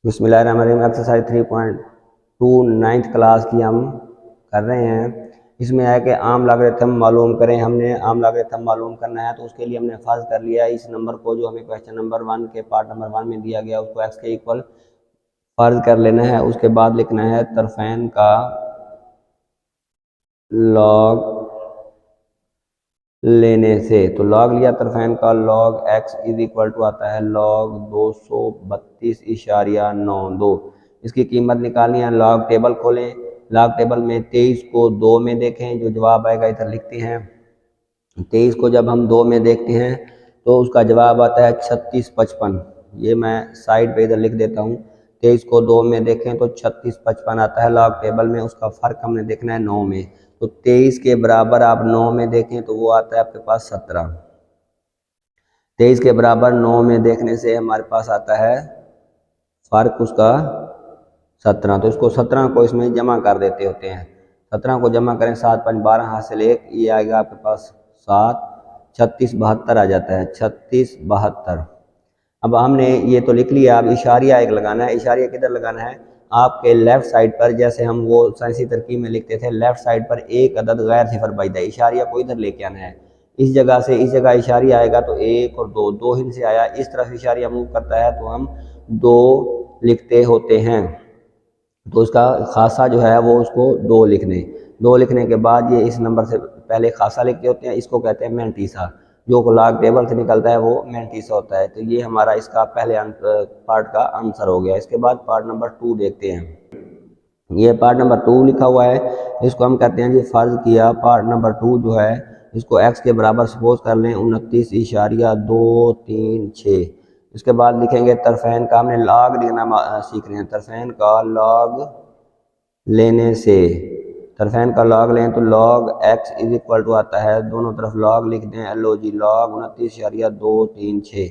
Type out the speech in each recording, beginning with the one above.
बिस्मिल्लाहिर्रहमानिर्रहीम। Exercise 3.2 9th class की हम कर रहे हैं। इसमें है कि आम लॉगरिथम मालूम करें। हमने आम लॉगरिथम मालूम करना है तो उसके लिए हमने फर्ज कर लिया इस नंबर को जो हमें क्वेश्चन नंबर 1 के पार्ट नंबर 1 में दिया गया उसको x के इक्वल फर्ज कर लेना है। उसके बाद लिखना है तरफैन का लॉग लेने से। तो लॉग लिया तरफैन का, log x is equal to आता है लॉग 232.92। इसकी कीमत निकालनी है। लॉग टेबल खोलें, लॉग टेबल में 23 को 2 में देखें, जो जवाब आएगा इधर लिखते हैं। 23 को जब हम 2 में देखते हैं तो उसका जवाब आता है 3655। ये मैं साइड पे इधर लिख देता हूँ। 23 को 2 में देखें तो 3655 आता है लॉग टेबल में। उसका फ़र्क हमने देखना है 9 में। तो 23 के बराबर आप 9 में देखें तो वो आता है आपके पास 17। 23 के बराबर 9 में देखने से हमारे पास आता है फ़र्क उसका 17। तो इसको 17 को इसमें जमा कर देते होते हैं। 17 को जमा करें, 7 5 12 हासिल 1, ये आएगा आपके पास 7, 36 72 आ जाता है 36 72। अब हमने ये तो लिख लिया। अब इशारिया एक लगाना है। इशारिया किधर लगाना है? आपके लेफ्ट साइड पर, जैसे हम वो साइंसी तरकीब में लिखते थे, लेफ्ट साइड पर एक अदद गैर सिफर बाइदा, इशारिया को इधर लेके आना है। इस जगह से इस जगह इशारिया आएगा तो 1 और 2 दो हिंद से आया, इस तरफ इशारिया मूव करता है तो हम 2 लिखते होते हैं। तो उसका खासा जो है वो उसको 2 लिखने। 2 लिखने के बाद ये इस नंबर से पहले खासा लिखते होते हैं। इसको कहते हैं मैंटीसा। जो लॉग टेबल से निकलता है वो मैंटीसा होता है। तो ये हमारा इसका पहले पार्ट का आंसर हो गया। इसके बाद पार्ट नंबर 2 देखते हैं। ये पार्ट नंबर 2 लिखा हुआ है, इसको हम कहते हैं जी फर्ज किया। पार्ट नंबर 2 जो है इसको x के बराबर सपोज कर लें 29.236। इसके बाद लिखेंगे तरफैन का, हमने लॉग लिखना सीख रहे हैं। तरफैन का लॉग लेने से, तरफैन का लॉग लें तो log x is equal to आता है, दोनों तरफ लॉग लिख दें, LOG लॉग 29.236।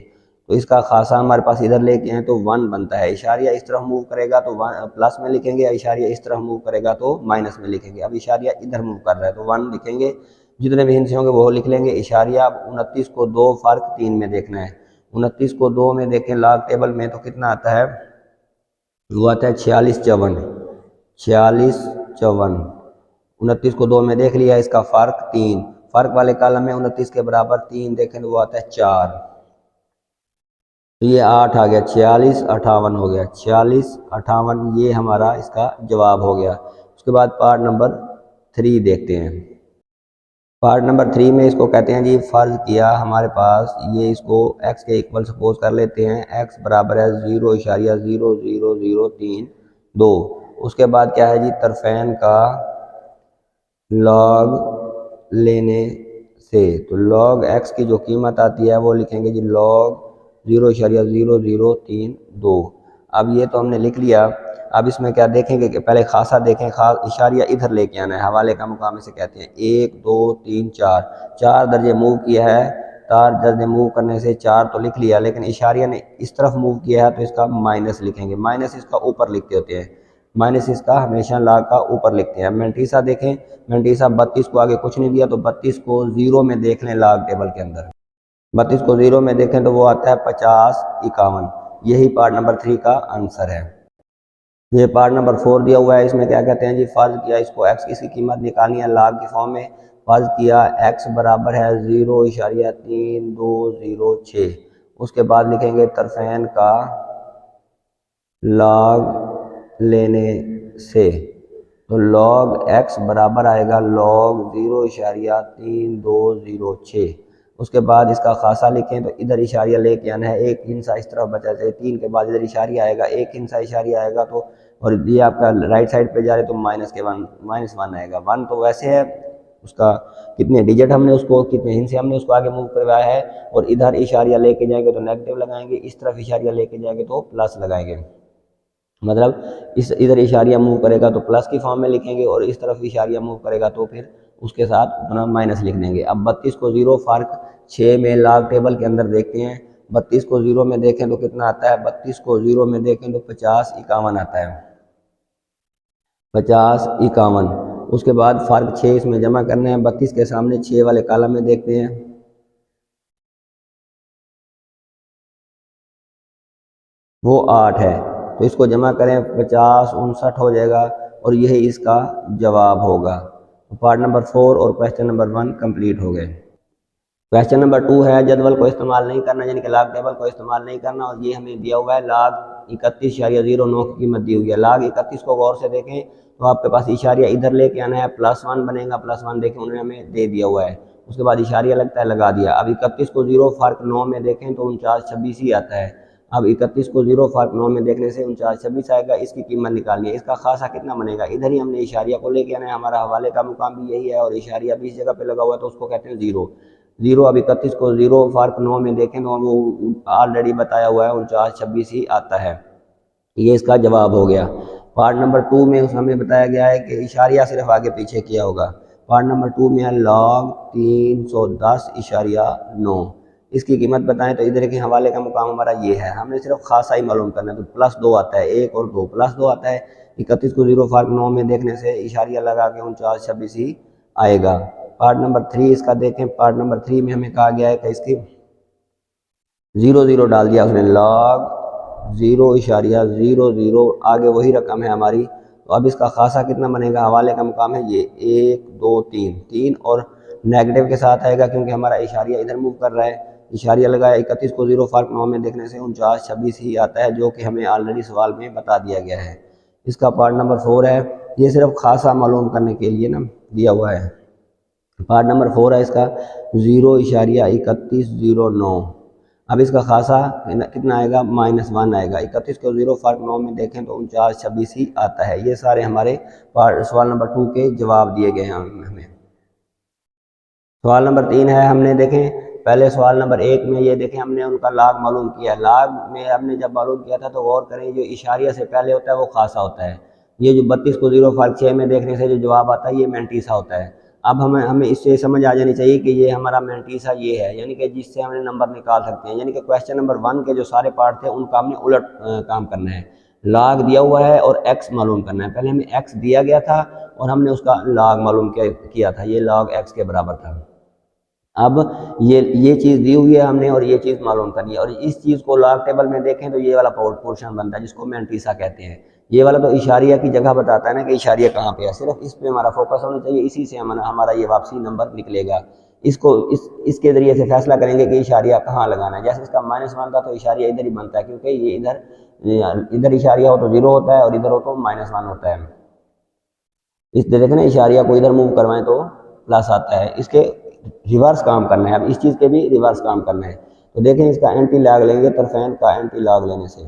तो इसका खासा हमारे पास इधर लेके हैं तो 1 बनता है। इशारिया इस तरफ मूव करेगा तो प्लस में लिखेंगे, इशारिया इस तरफ मूव करेगा तो माइनस में लिखेंगे। अब इशारिया इधर मूव कर रहा है तो 1 लिखेंगे, जितने भी हिंसे होंगे वो लिख लेंगे। इशारिया 29 को 2 फ़र्क 3 में देखना है। 29 को 2 में देखें लॉग टेबल में तो कितना आता है? वो आता है 46 54। 46 54। 29 को 2 में देख लिया, इसका फ़र्क 3। फ़र्क वाले कॉलम में 29 के बराबर 3 देखें तो वो आता है 4। तो ये 8 आ गया, 46 58 हो गया। 46 58 ये हमारा इसका जवाब हो गया। उसके बाद पार्ट नंबर 3 देखते हैं। पार्ट नंबर 3 में इसको कहते हैं जी फ़र्ज किया। हमारे पास ये इसको x के इक्वल सपोज कर लेते हैं। x बराबर है 0.0003 उसके बाद क्या है जी तरफैन का लॉग लेने से। तो लॉग x की जो कीमत आती है वो लिखेंगे जी लॉग 0.0032। अब ये तो हमने लिख लिया। अब इसमें क्या देखेंगे कि पहले खासा देखें। खास इशारिया इधर लेके आना है, हवाले का मुकाम इसे कहते हैं। 1 2 3 4 4 दर्जे मूव किया है। 4 दर्जे मूव करने से 4 तो लिख लिया, लेकिन इशारिया ने इस तरफ मूव किया है तो इसका माइनस लिखेंगे। माइनस इसका ऊपर लिखते होते हैं, माइनस इसका हमेशा लॉग का ऊपर लिखते हैं। मैंटीसा देखें, मैंटीसा 32 को आगे कुछ नहीं दिया तो 32 को 0 में देख लें लॉग टेबल के अंदर। 32 को 0 में देखें तो वो आता है 50 51। यही पार्ट नंबर 3 का आंसर है। ये पार्ट नंबर 4 दिया हुआ है। इसमें क्या कहते हैं जी फर्ज किया, इसको x की कीमत निकालनी है लॉग की फॉर्म में। फर्ज किया x बराबर है 0.3206। उसके बाद लिखेंगे तरफैन का लॉग लेने से। तो लॉग x बराबर आएगा लॉग 0.3206। उसके बाद इसका खासा लिखें तो इधर इशारिया लेके आना है। एक हिंसा इस तरफ बचा जाए, 3 के बाद इधर इशारिया आएगा, एक हिंसा इशारिया आएगा तो, और ये आपका राइट साइड पे जा रहे तो -1 आएगा। 1 तो वैसे है, उसका कितने डिजिट हमने उसको, कितने हिंसे हमने उसको आगे मूव करवाया है। और इधर इशारिया लेके जाएंगे तो नेगेटिव लगाएंगे, इस तरफ इशारिया लेके जाएंगे तो प्लस लगाएंगे। मतलब इस इधर इशारिया मूव करेगा तो प्लस की फॉर्म में लिखेंगे, और इस तरफ इशारिया मूव करेगा तो फिर उसके साथ अपना माइनस लिख देंगे। अब 32 को 0 फ़र्क 6 में लॉग टेबल के अंदर देखते हैं। 32 को 0 में देखें तो कितना आता है? 32 को 0 में देखें तो 50 51 आता है, 50 51। उसके बाद फ़र्क 6 इसमें जमा करने हैं। 32 के सामने 6 वाले कॉलम में देखते हैं, वो 8 है। तो इसको जमा करें 50 59 हो जाएगा और यही इसका जवाब होगा। तो पार्ट नंबर 4 और क्वेश्चन नंबर 1 कंप्लीट हो गए। क्वेश्चन नंबर 2 है जदवल को इस्तेमाल नहीं करना, यानी कि लॉग टेबल को इस्तेमाल नहीं करना, और ये हमें दिया हुआ है लॉग 31.09 की कीमत दी हुई है। लॉग 31 को गौर से देखें तो आपके पास इशारिया इधर लेके आना है, +1 बनेगा, +1 देखें उन्होंने हमें दे दिया हुआ है, उसके बाद इशारिया लगता है लगा दिया। अब 31 को 0 फ़र्क 9 में देखें तो 49-26 ही आता है। अब 31 को 0 फ़र्क 9 में देखने से 49-26 आएगा, इसकी कीमत निकालनी है। इसका खासा कितना बनेगा, इधर ही हमने इशारिया को लेके आना है, हमारा हवाले का मुकाम भी यही है और इशारिया भी इस जगह पे लगा हुआ है तो उसको कहते हैं 0। 0 अब 31 को 0 फ़र्क 9 में देखें तो वो ऑलरेडी बताया हुआ है 49-26 ही आता है। ये इसका जवाब हो गया। पार्ट नंबर 2 में हमें बताया गया है कि इशारिया सिर्फ आगे पीछे किया होगा। पार्ट नंबर 2 में है log 310.9, इसकी कीमत बताएं तो इधर के हवाले का मुकाम हमारा ये है, हमने सिर्फ खासा ही मालूम करना है। तो +2 आता है, 1 और 2 +2 आता है। 31 को 0 फ़र्क 9 में देखने से इशारिया लगा के 49-26 ही आएगा। पार्ट नंबर 3 इसका देखें। पार्ट नंबर 3 में हमें कहा गया है कि इसकी 0 डाल दिया उसने, log 0.00 आगे वही रकम है हमारी। तो अब इसका खासा कितना बनेगा, हवाले का मुकाम है ये 1 2 3 और नेगेटिव के साथ आएगा क्योंकि हमारा इशारिया इधर मूव कर रहा है। इशारिया लगाया 31 को 0 फ़र्क 9 में देखने से 49-26 ही आता है, जो कि हमें ऑलरेडी सवाल में बता दिया गया है। इसका पार्ट नंबर 4 है, ये सिर्फ खासा मालूम करने के लिए ना दिया हुआ है। पार्ट नंबर 4 है इसका 0.3109। अब इसका खासा कितना आएगा, -1 आएगा। 31 को 0 फ़र्क 9 में देखें तो 49-26 ही आता है। ये सारे हमारे सवाल नंबर 2 के जवाब दिए गए हैं हमें। सवाल नंबर 3 है, हमने देखें पहले सवाल नंबर 1 में ये देखें हमने उनका लॉग मालूम किया। लॉग में हमने जब मालूम किया था तो गौर करें जो इशारिया से पहले होता है वो खासा होता है। ये जो 32 को 0 फ़र्क 6 में देखने से जो जवाब आता है ये मैंटीसा होता है। अब हमें इससे समझ आ जानी चाहिए कि ये हमारा मैंटीसा ये है, यानी कि जिससे हमने नंबर निकाल सकते हैं। यानी कि क्वेश्चन नंबर 1 के जो सारे पार्ट थे उनका हमने उलट काम करना है। लॉग दिया हुआ है और x मालूम करना है। पहले हमें x दिया गया था और हमने उसका लॉग मालूम किया था, ये log x के बराबर था। अब ये चीज़ दी हुई है हमने और ये चीज़ मालूम करनी है, और इस चीज़ को लॉग टेबल में देखें तो ये वाला पोर्शन बनता है जिसको मैंटीसा कहते हैं। ये वाला तो इशारिया की जगह बताता है ना कि इशारिया कहाँ पे है, सिर्फ इस पे हमारा फोकस होना चाहिए, इसी से हमारा ये वापसी नंबर निकलेगा। इसको इसके ज़रिए से फैसला करेंगे कि इशारिया कहाँ लगाना है। जैसे इसका -1 था तो इशारिया इधर ही बनता है, क्योंकि ये इधर इशारिया हो तो 0 होता है और इधर हो तो -1 होता है। इस देखें ना, इशारिया को इधर मूव करवाएं तो प्लस आता है। इसके रिवर्स काम करना है, अब इस चीज़ के भी रिवर्स काम करना है। तो देखें इसका एंटी लॉग लेंगे तरफेन का एंटी लॉग लेने से,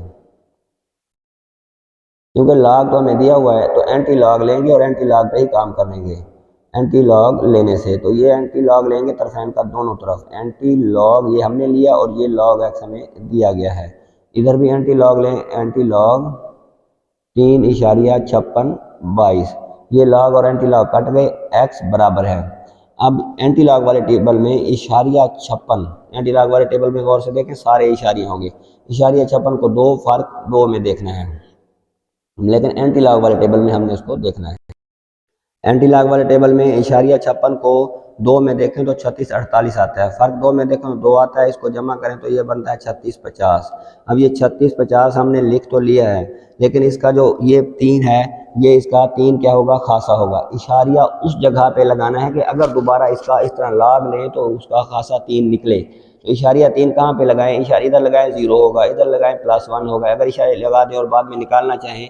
क्योंकि लॉग तो हमें दिया हुआ है तो एंटी लॉग लेंगे और एंटी लॉग पे ही काम करेंगे एंटी लॉग लेने से। तो ये एंटी लॉग लेंगे तरफेन का दोनों तरफ, एंटी लॉग ये हमने लिया और ये log x हमें दिया गया है। इधर भी एंटी लॉग लें, एंटी लॉग 3.5622, ये लॉग और एंटी लॉग कट गए, x बराबर है। अब एंटी लॉग वाले टेबल में इशारिया 56, एंटी लॉग वाले टेबल में गौर से देखें सारे इशारिया होंगे, इशारिया 56 को 2 फ़र्क 2 में देखना है, लेकिन एंटी लॉग वाले टेबल में हमने उसको देखना है। एंटी लॉग वाले टेबल में इशारिया 56 को 2 में देखें तो 3648 आता है, फ़र्क 2 में देखें तो 2 आता है, इसको जमा करें तो ये बनता है 3650। अब ये 3650 हमने लिख तो लिया है, लेकिन इसका जो ये 3 है, ये इसका 3 क्या होगा, खासा होगा। इशारिया उस जगह पे लगाना है कि अगर दोबारा इसका इस तरह लॉग लें तो उसका खासा 3 निकले। तो इशारिया 3 कहाँ पे लगाएं, इशारिया इधर लगाएं 0 होगा, इधर लगाएं +1 होगा। अगर इशारिया लगा दें और बाद में निकालना चाहें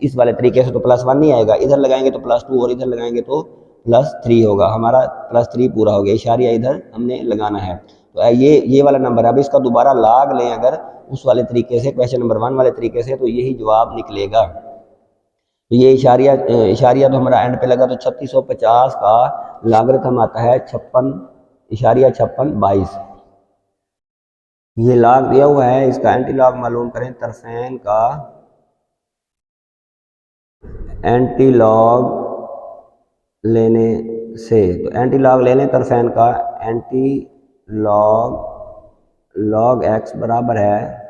इस वाले तरीके से तो +1 नहीं आएगा, इधर लगाएंगे तो +2 और इधर लगाएंगे तो +3 होगा। हमारा +3 पूरा हो गया, इशारिया इधर हमने लगाना है। तो ये वाला नंबर है। अब इसका दोबारा लॉग लें अगर उस वाले तरीके से, क्वेश्चन नंबर 1 वाले तरीके से, तो यही जवाब निकलेगा। तो ये इशारिया तो हमारा एंड पे लगा, तो 3650 का लॉगरिथम आता है 56.22। ये लॉग दिया हुआ है, इसका एंटी लॉग मालूम करें तरफेन का एंटी लॉग लेने से। तो एंटी लॉग ले लें तरफेन का एंटी लॉग x बराबर है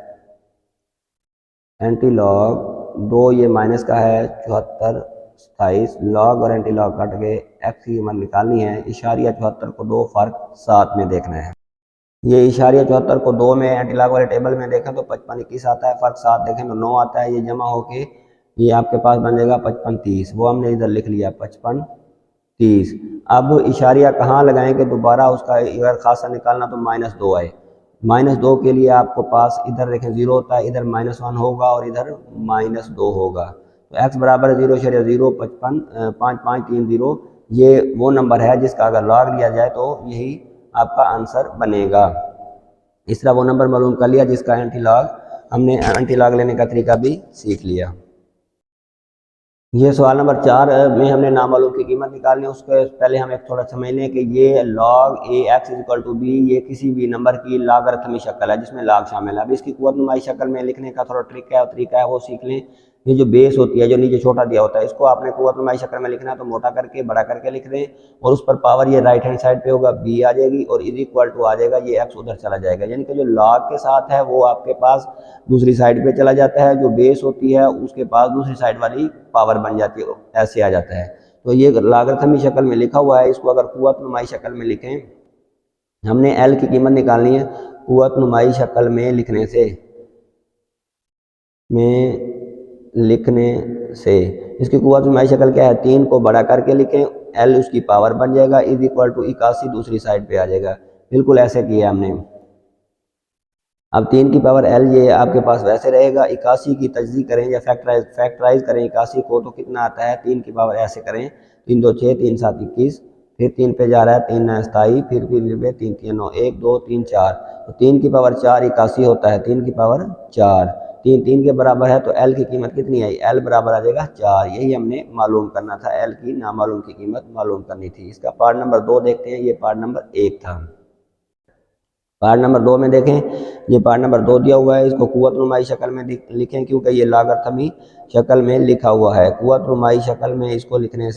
एंटी लॉग 2, ये माइनस का है 74 27, लॉग और एंटी लॉग कट गए, x की कीमत निकालनी है। इशारिया 74 को 2 फ़र्क 7 में देखना है। ये इशारिया 74 को 2 में एंटीलॉग वाले टेबल में देखें तो 55 21 आता है, फर्क 7 देखें तो 9 आता है। ये जमा होके ये आपके पास बन जाएगा 55 30, वो हमने इधर लिख लिया 55 30। अब इशारिया कहाँ लगाएंगे दोबारा उसका अगर खासा निकालना तो -2 आए। -2 के लिए आपको पास इधर देखें 0 होता है, इधर -1 होगा और इधर -2 होगा। तो x बराबर 0.0 55 5530 ये वो नंबर है जिसका अगर लॉग लिया जाए तो यही आपका आंसर बनेगा। इस तरह वो नंबर मालूम कर लिया जिसका एंटी लॉग, हमने एंटी लॉग लेने का तरीका भी सीख लिया। ये सवाल नंबर 4 में हमने नामालूम की कीमत निकालनी है। उसके पहले हम एक थोड़ा समझ लें कि ये log a x = b ये किसी भी नंबर की लॉगरिथमिक शक्ल है जिसमें log शामिल है। अब इसकी कुव्वत नुमाई शक्ल में लिखने का थोड़ा ट्रिक है और तरीका है वो सीख लें। ये जो बेस होती है जो नीचे छोटा दिया होता है इसको आपने कुव्वत नुमाई शक्ल में लिखना है तो मोटा करके बड़ा करके लिख दें और उस पर पावर ये राइट हैंड साइड पे होगा b आ जाएगी और = आ जाएगा, ये x उधर चला जाएगा। यानी कि जो log के साथ है वो आपके पास दूसरी साइड पे चला जाता है, जो बेस होती है उसके पास दूसरी साइड वाली पावर बन जाती है, ऐसे आ जाता है। तो ये लॉगरिथमिक शक्ल में लिखा हुआ है, इसको अगर कुव्वत नुमाई शक्ल में लिखें, हमने l की कीमत निकालनी है कुव्वत नुमाई शक्ल में लिखने से इसकी कुव्वत नुमाई शक्ल क्या है, 3 को बड़ा करके लिखें, l उसकी पावर बन जाएगा = 81 दूसरी साइड पे आ जाएगा। बिल्कुल ऐसे किया हमने। अब 3 की पावर l ये आपके पास वैसे रहेगा। 81 की तजदी करें या फैक्टराइज करें 81 को तो कितना आता है, 3 की पावर ऐसे करें 3 2 6 3 7 21, फिर 3 पे जा रहा है 3 9 27, फिर 3 3 9 1 2 3 4, तो 3 की पावर 4 81 होता है, 3 की पावर 4 3 3 के बराबर है। तो l की कीमत कितनी आई, l बराबर आ जाएगा 4। यही हमने मालूम करना था, l की नामालूम की कीमत मालूम करनी थी। इसका पार्ट नंबर 2 देखते हैं, ये पार्ट नंबर 1 था। पार्ट नंबर 2 में देखें, ये पार्ट नंबर 2 दिया हुआ है, इसको कुव्वत नुमाई शक्ल में लिखें क्योंकि ये लॉगरिथमी शक्ल में लिखा हुआ है। कुव्वत नुमाई शक्ल में इसको लिखने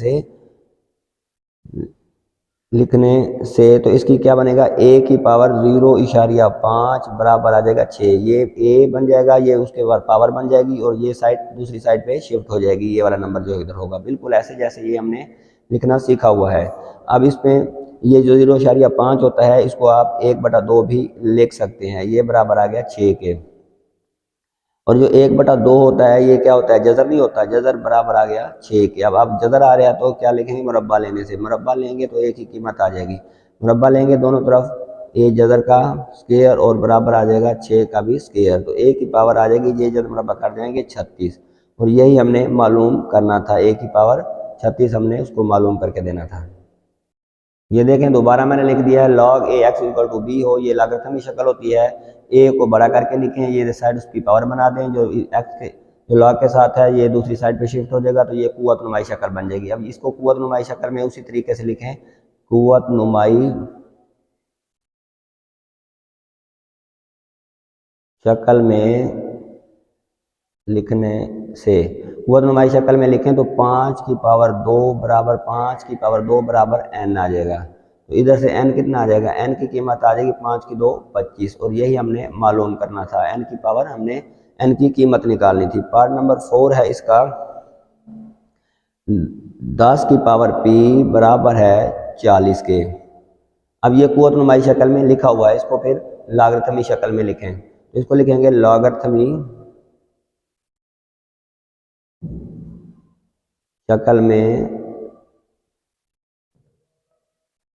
से तो इसकी क्या बनेगा, a की पावर 0.5 बराबर आ जाएगा 6। ये a बन जाएगा, ये उसके बाद पावर बन जाएगी और ये साइड दूसरी साइड पे शिफ्ट हो जाएगी, ये वाला नंबर जो इधर होगा। बिल्कुल ऐसे जैसे ये हमने लिखना सीखा हुआ है। अब इसमें ये जो 0.5 होता है इसको आप 1/2 भी लिख सकते हैं, ये बराबर आ गया 6 के। और जो 1/2 होता है ये क्या होता है, जजर नहीं होता, जजर बराबर आ गया 6 के। अब आप जजर आ रहा है तो क्या लिखेंगे, मुरब्बा लेने से, मुरब्बा लेंगे तो एक ही कीमत आ जाएगी। मुरब्बा लेंगे दोनों तरफ, ये जजर का स्क्वायर और बराबर आ जाएगा 6 का भी स्क्वायर, तो एक ही पावर आ जाएगी, ये जब मुरब्बा कर जाएंगे 36। और यही हमने मालूम करना था, एक ही पावर 36 हमने उसको मालूम करके देना था। ये देखें दोबारा मैंने लिख दिया है log a x = b हो, ये लॉगरिथमिक शक्ल होती है, a को बड़ा करके लिखें, ये साइड उसकी पावर बना दें, जो x के जो log के साथ है ये दूसरी साइड पे शिफ्ट हो जाएगा, तो ये कुव्वत नुमाई शक्ल बन जाएगी। अब इसको कुव्वत नुमाई शक्ल में उसी तरीके से लिखें, कुव्वत नुमाई शक्ल में लिखने से, कुव्वत नुमाई शक्ल में लिखें तो 5 की पावर 2 बराबर 5 की पावर 2 बराबर n आ जाएगा। तो इधर से n कितना आ जाएगा, n की कीमत आ जाएगी 5 की 2 25, और यही हमने मालूम करना था, n की पावर हमने n की कीमत निकालनी थी। पार्ट नंबर 4 है इसका, 10 की पावर p बराबर है 40 के। अब ये कुव्वत नुमाई शक्ल में लिखा हुआ है, इसको फिर लॉगरिथमिक शक्ल में लिखें, तो इसको लिखेंगे लॉगरिथमिक शक्ल में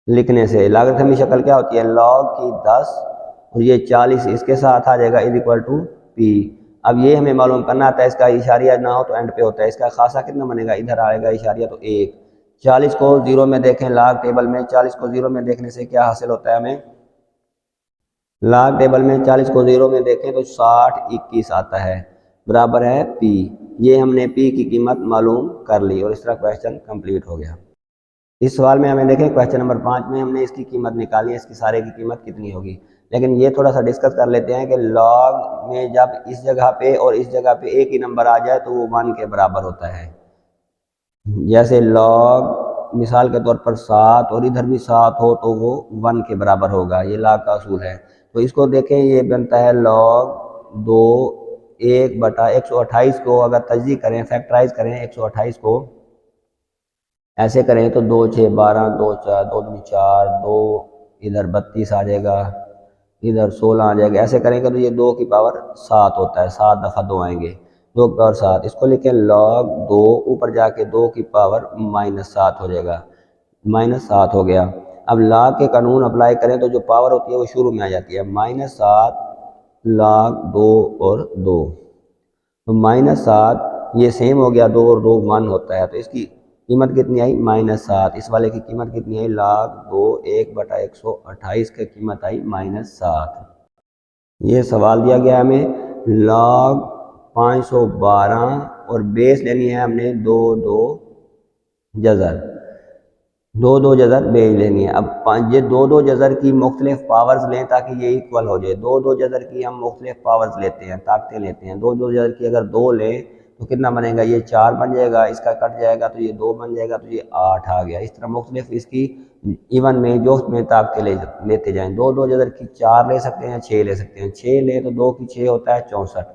लिखने से। लॉगरिथमिक शक्ल क्या होती है, log की 10 और ये 40 इसके साथ आ जाएगा p। अब ये हमें मालूम करना आता है, इसका इशारिया ना हो तो एंड पे होता है, इसका खासा कितना बनेगा, इधर आएगा इशारिया तो 1। 40 को 0 में देखें log टेबल में, 40 को 0 में देखने से क्या हासिल होता है हमें, log टेबल में 40 को 0 में देखें तो 60 21 आता है, बराबर है p। ये हमने p की कीमत मालूम कर ली और इस तरह क्वेश्चन कंप्लीट हो गया। इस सवाल में हमें देखें क्वेश्चन नंबर 5 में हमने इसकी कीमत निकाली है, इसकी सारे की कीमत कितनी होगी। लेकिन ये थोड़ा सा डिस्कस कर लेते हैं कि log में जब इस जगह पे और इस जगह पे एक ही नंबर आ जाए तो वो 1 के बराबर होता है। जैसे log मिसाल के तौर पर 7 और इधर भी 7 हो तो वो 1 के बराबर होगा, ये log का असूल है। तो इसको देखें, ये बनता है log 2 1/128 को अगर तजदीद करें, फैक्टराइज करें 128 को ऐसे करें तो 2 6 12 2 4 2 दूनी 4 2 इधर 32 आ जाएगा, इधर 16 आ जाएगा। ऐसे करेंगे तो ये 2 की पावर 7 होता है, 7 दफ़ा 2 आएंगे, 2 की पावर 7। इसको लिखें log 2, ऊपर जाके 2 की पावर -7 हो जाएगा, -7 हो गया। अब log के कानून अप्लाई करें तो जो पावर होती है वो शुरू में आ जाती है, -7 log 2 और 2, तो -7 ये सेम हो गया, 2 और 2 1 होता है, तो इसकी कीमत कितनी आई -7। इस वाले की कीमत कितनी आई log 2 1/128 की कीमत आई -7। ये सवाल दिया गया हमें log 512 और बेस लेनी है हमने 2 2 जज़र, 2 2 जज़र बेस लेनी है। अब ये 2 2 जज़र की मुख्तलिफ पावर्स लें ताकि ये इक्वल हो जाए। 2 2 जज़र की हम मुख्तलिफ पावर्स लेते हैं, ताकतें लेते हैं। 2 2 जज़र की अगर 2 लें तो कितना बनेगा, ये 4 बन जाएगा, इसका कट जाएगा तो ये 2 बन जाएगा, तो ये 8 आ गया। इस तरह मुख्तलिफ इसकी इवन में जो में ताकतें लेते जाएँ। 2 2 जज़र की 4 ले सकते हैं, 6 ले सकते हैं। 6 ले तो 2 की 6 होता है 64,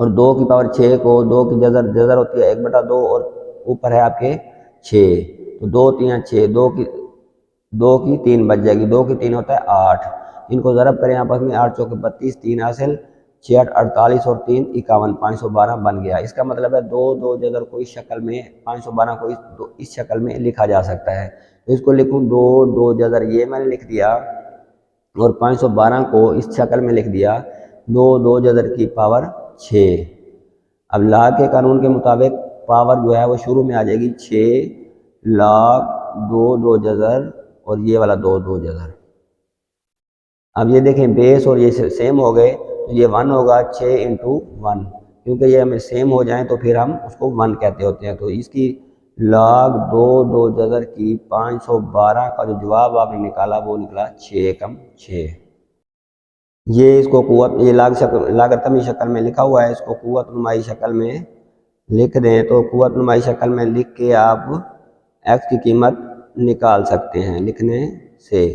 और 2 की पावर 6 को 2 की जज़र होती है 1/2 और ऊपर है आपके 6, तो 2 3 6, 2 की 3 बच जाएगी, 2 की 3 होता है 8। इनको ज़रब करें आपस में, 8 चौके 32, 3 हासिल, 6 8 48 और 3 51, 512 बन गया। इसका मतलब है 2 2 जज़र को इस शक्ल में, 512 को इस शक्ल में लिखा जा सकता है। तो इसको लिखूँ 2 2 जज़र, ये मैंने लिख दिया, और 512 को इस शक्ल में लिख दिया 2 2 जज़र की पावर 6। अब log के कानून के मुताबिक पावर जो है वो शुरू में आ जाएगी 6 log 2 2 जज़र और ये वाला 2 2 जज़र। अब ये देखें बेस और ये सेम हो गए तो ये 1 होगा, 6 × 1, क्योंकि ये हमें सेम हो जाएं तो फिर हम उसको 1 कहते होते हैं। तो इसकी log 2 2 जज़र की 512 का जो जवाब आपने निकाला वो निकला 6 × 6। ये इसको कुव्वत, ये लागतमी शक्ल में लिखा हुआ है, इसको कुव्वत नुमाई शक्ल में लिख दें तो कुव्वत नुमाई शक्ल में लिख के आप x की कीमत निकाल सकते हैं लिखने से।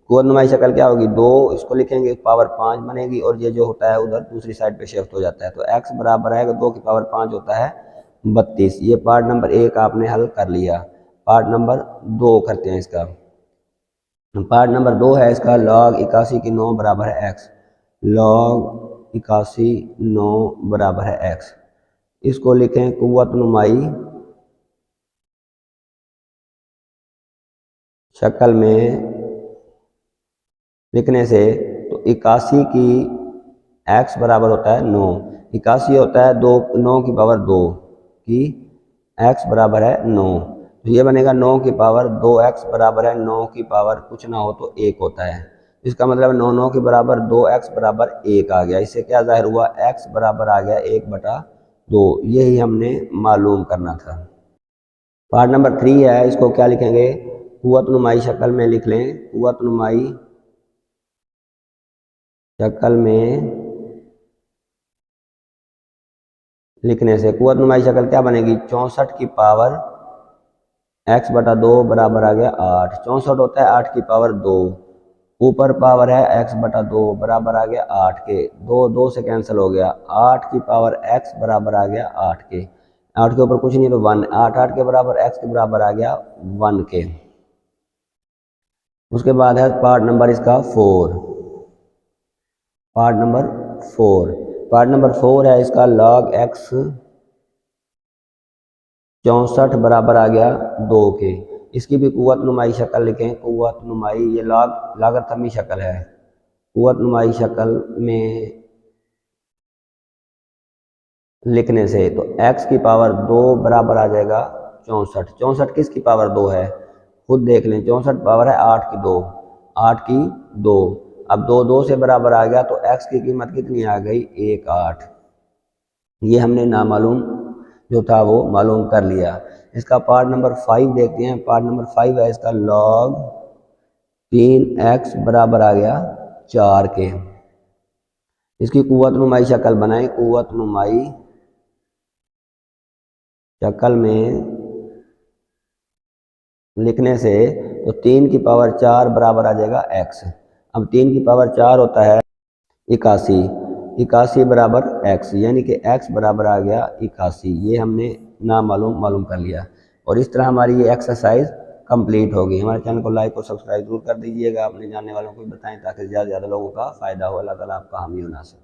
कुव्वत नुमाई शक्ल क्या होगी, 2 इसको लिखेंगे पावर 5 बनेगी, और ये जो होता है उधर दूसरी साइड पे शिफ्ट हो जाता है, तो x बराबर आएगा 2 की पावर 5 होता है 32। ये पार्ट नंबर 1 आपने हल कर लिया। पार्ट नंबर 2 करते हैं इसका। पार्ट नंबर 2 है इसका, log 81 की 9 बराबर है x, log 81 9 बराबर है x। इसको लिखें कुव्वत नुमाई शक्ल में लिखने से, तो 81 की x बराबर होता है 9, 81 होता है 9 की पावर 2 की x बराबर है 9, तो ये बनेगा 9 की पावर 2x बराबर है 9 की पावर कुछ ना हो तो 1 होता है। इसका मतलब 9 9 के बराबर 2x बराबर 1 आ गया। इससे क्या जाहिर हुआ, x बराबर आ गया 1/2। यही हमने मालूम करना था। पार्ट नंबर 3 है, इसको क्या लिखेंगे, कुव्वत नुमाई शक्ल में लिख लें। कुव्वत नुमाई शक्ल में लिखने से कुव्वत नुमाई शक्ल क्या बनेगी, 64 की पावर x/2 बराबर आ गया 8। 64 होता है 8 की पावर 2, ऊपर पावर है x/2 बराबर आ गया 8 के, 2 2 से कैंसिल हो गया, 8 की पावर x बराबर आ गया 8 के, 8 के ऊपर कुछ नहीं तो 1, 8 8 के बराबर x के बराबर आ गया 1 के। उसके बाद है पार्ट नंबर इसका 4। पार्ट नंबर 4, पार्ट नंबर 4 है इसका, log x 64 बराबर आ गया 2 के। इसकी भी कुव्वत नुमाई शक्ल लिखें। कुव्वत नुमाई, ये लागतमी शक्ल है। कुव्वत नुमाई शक्ल में लिखने से तो x की पावर 2 बराबर आ जाएगा 64। 64 किसकी पावर 2 है, खुद देख लें। 64 पावर है 8 की 2, 8 की 2। अब 2 2 से बराबर आ गया तो x की कीमत कितनी आ गई, 1 8। ये हमने नामालूम जो था वो मालूम कर लिया। इसका पार्ट नंबर 5 देखते हैं। पार्ट नंबर 5 है इसका, log 3x बराबर आ गया 4 के। इसकी कुव्वत नुमाई शक्ल बनाएं। कुव्वत नुमाई शक्ल में लिखने से तो 3 की पावर 4 बराबर आ जाएगा x। अब 3 की पावर 4 होता है 81, 81 बराबर x, यानी कि x बराबर आ गया 81। ये हमने मालूम कर लिया। और इस तरह हमारी ये एक्सरसाइज कंप्लीट होगी। हमारे चैनल को लाइक और सब्सक्राइब जरूर कर दीजिएगा, अपने जानने वालों को भी बताएं ताकि ज़्यादा से ज़्यादा लोगों का फ़ायदा हो। अल्लाह ताला आपका हामी और नासिर।